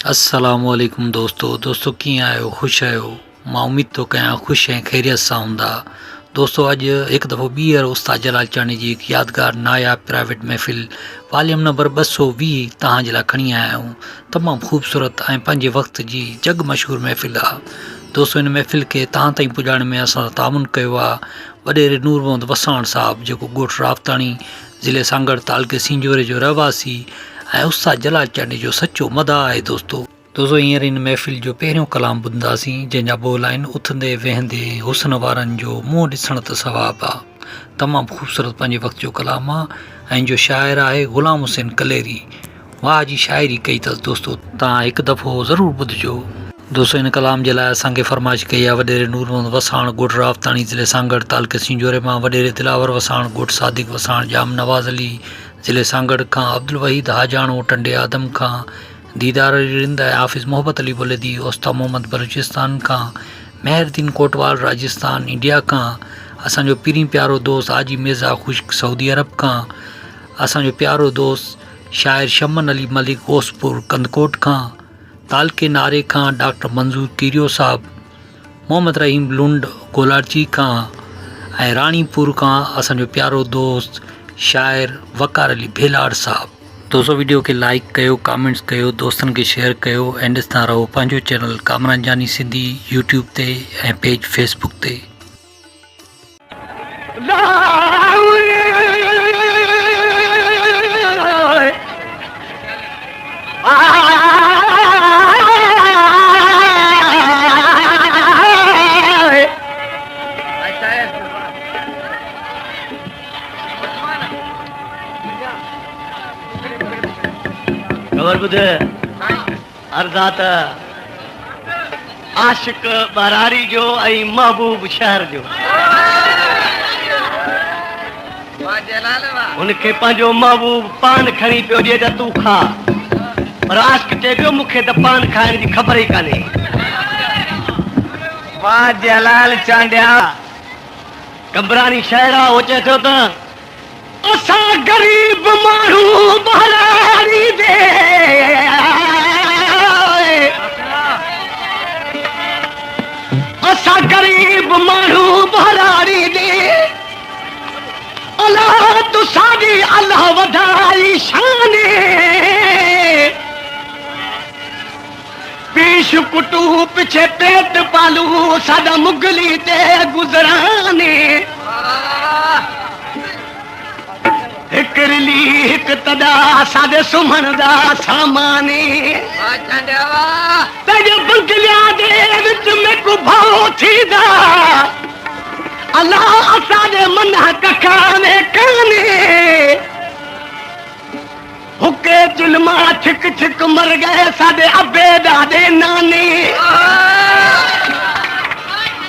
अस्सलामुअलैकुम दोस्तों कीअं आहियो? ख़ुशि आहियो? मां उमेद थो कयां ख़ुशि ऐं ख़ैरियत सां हूंदा। दोस्तों अॼु हिकु दफ़ो ॿीहर उस्ताद जलाल चांदी जी हिकु यादगार नायाब प्राइवेट महफ़िल वॉल्यूम नंबर 220 तव्हांजे लाइ खणी आया आहियूं। तमामु ख़ूबसूरत ऐं पंहिंजे वक़्त जी जग मशहूरु महफ़िल आहे। दोस्तों हिन महफ़िल खे तव्हां ताईं पुॼाइण में असां तामुन कयो आहे वॾेरे नूर मोहम्मद वसाण साहिबु, जेको ॻोठ रावताणी ज़िले सांगड़ तालुके सिंजोरे जो रहवासी ऐं उस्ताद जलाल चांदी जो सचो मदा आहे। दोस्तों हींअर हिन महफ़िल जो पहिरियों कलाम ॿुधंदासीं, जंहिंजा ॿोल आहिनि उथंदे वेहंदे हुस्न वारनि जो मुंहुं ॾिसण त सवाबु आहे। तमामु ख़ूबसूरत पंहिंजे वक़्त जो कलाम आहे ऐं जो शाइर आहे ग़ुलाम हुसैन कलेरी। वाह जी शाइरी कई अथसि। दोस्तों तव्हां हिकु दफ़ो ज़रूरु ॿुधिजो। दोस्तों हिन कलाम जे लाइ असांखे फरमाइश कई आहे वॾेरे नूर मोहम्मद वसाण ॻोठ रावताणी ज़िले सांगड़ तालुके सिंजोरे मां, वॾेरे दिलावर वसाण ॻोठ सादिक वसाण जाम नवाज़ अली ज़िले सांगड़ खां, अब्दुल वहीद हाजाणो टंडे आदम खां, दीदार रिंद ऐं हाफ़िज़ मोहब्बत अली बुलेदी ओस्ता मोहम्मद बलूचिस्तान खां, मेहरदीन कोटवाल राजस्थान इंडिया खां, असांजो पीरी प्यारो दोस्त आजी मिर्ज़ा ख़ुश्क सऊदी अरब खां, असांजो प्यारो दोस्त शाइर शमन अली मलिक ओसपुर कंदकोट खां, तालके नारे खां डॉक्टर मंज़ूर कीरियो साहब, मोहम्मद रहीम लुंड गोलाची खां ऐं राणीपुर खां असांजो प्यारो दोस्त शाइर वकार अली भेलाड़ साहब। दोस्तों वीडियो खे लाइक कयो, कमेंट्स कयो, दोस्तनि खे शेयर कयो ऐं ॾिसंदा रहो पंहिंजो चैनल कामरान जानी सिंधी यूट्यूब ते ऐं पेज फेसबुक ते। खबर ॿुध अर्ज़ात आशिक़ बरारी जो ऐं महबूब शहर जो। उनखे पंहिंजो महबूब पान खणी पियो ॾिए त तूं खा, पर आशिक़ चए पियो मूंखे त पान खाइण जी ख़बर ई कान्हे। वाह जलाल चांडिया कबरानी शाइरा हो चए थो त असां गरीब माण्हू बरारी दे, असां गरीब माण्हू बरारी दे, अल्लाह तू साडी अल्लाह वधाई शाने, पीश कुटू पिछे पेट पालू साडा मुगली ते गुजराने, हिकरली हिक तदा सादे सुमन दा सामाने, तेरे बंगलिया दे विच में को भाव थीदा, अल्लाह असादे मन कखाने काने, हुके जुल्मा छिक छिक मर गए सादे अबे दादे नाने,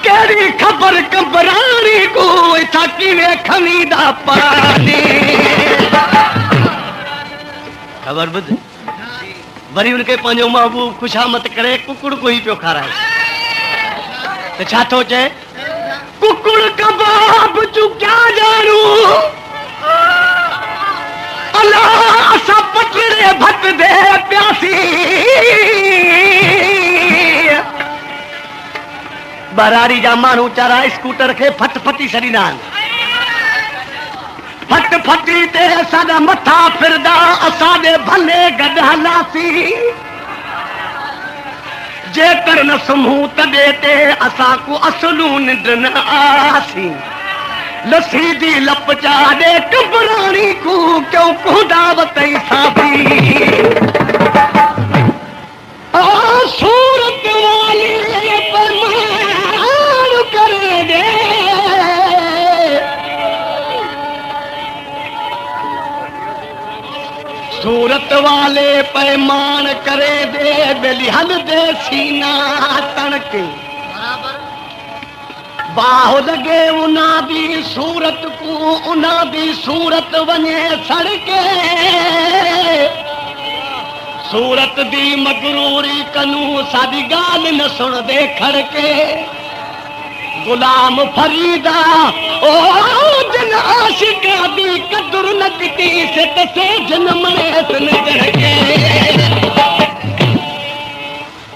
केरी खबर कबरानी को इथा किवे खमीदा पाने। खबर बुध वरी उनके पंहिंजो महबूब खुशामत करे कुकुड़ को ही पियो खाराए त छा थो चए, कुकुड़ कबाब तूं क्या जानू, अल्लाह असां पटड़े भत दे प्यासी, बरारी जा माण्हू चारा स्कूटर खे फट फटी छॾींदा आहिनि, फट फटी ते असांजा मथा फिरदा असांजे भले गॾु हलासीं, जेकर न सुम्हूं तॾहिं ते असां को असलूं निंड न आसीं, लसी दी लप चाॾे कबराणी को क्यों कुदावत ई साबी, सूरत वाली परमान करे दे, सूरत वाले पैमान करे दे, बेलिहल दे सीना तणके, बाहो लगे उना दी सूरत को उना दी सूरत वने सड़के, सूरत दी मगरूरी कनू सादी गाल न सुन दे खड़के, गुलाम फरीदा ओ जन आशिका दी कदर न किती से तसे जन्म में सुन के,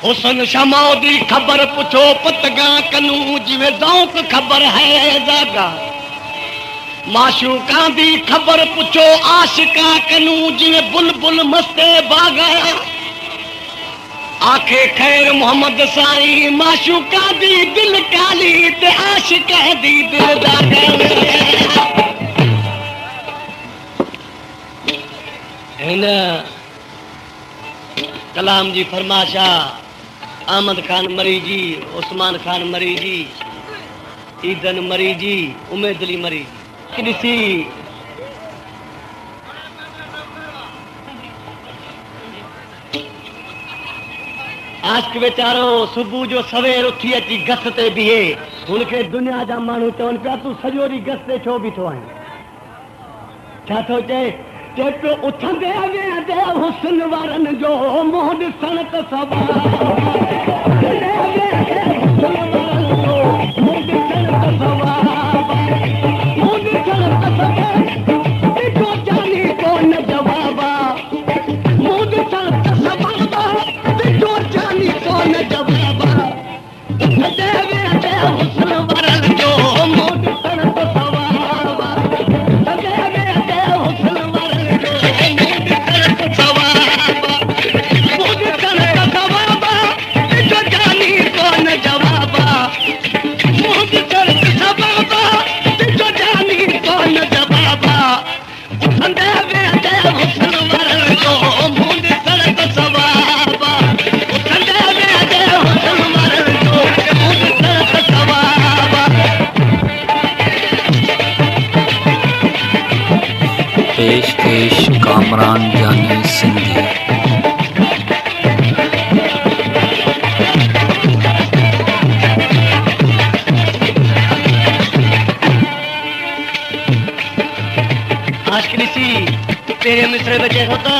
हुसन शमाओ दी खबर पुछो पतगा कनू जिवे ज़ौक़ खबर है जागा माशूका दी खबर पुछो आशिका कनू जिवे बुलबुल मस्ते बागा आखे खैर मोहम्मद साईं माशूका दी दिल काली ते आशिका दी दिल दागा हिन कलाम जी फरमाशा अहमद खान मरी जी उस्मान खान मरी जी ईदन मरी जी उमेद अली मरी ॾिसी आशिक वीचारो सुबुह जो सवेर उथी अची गस ते बीहे हुनखे दुनिया जा माण्हू चवनि पिया तूं सॼो ॾींहुं गस ते छो बीठो आहीं छा थो चए पियो उथंदे वेहंदे हुस्न वारनि जो मुंहुं ॾिसण त पेशकेश कामरान जानी सिंधी। तेरे मिसरे बचे होता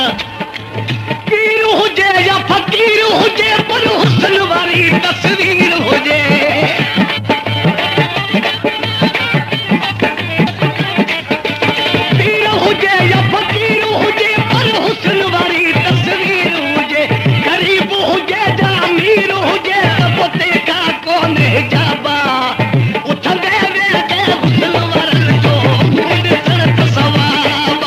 पीर हुजे या फकीर हुजे पर हुस्न वाली तस्वीर हुजे पीर हुजे या फकीर हुजे पर हुस्न वाली तस्वीर हुजे गरीब हुजे या अमीर हुजे सब देखा कौन हिजाबा उथंदे वेहंदे हुस्न वारनि जो मुंड सड़क सवाब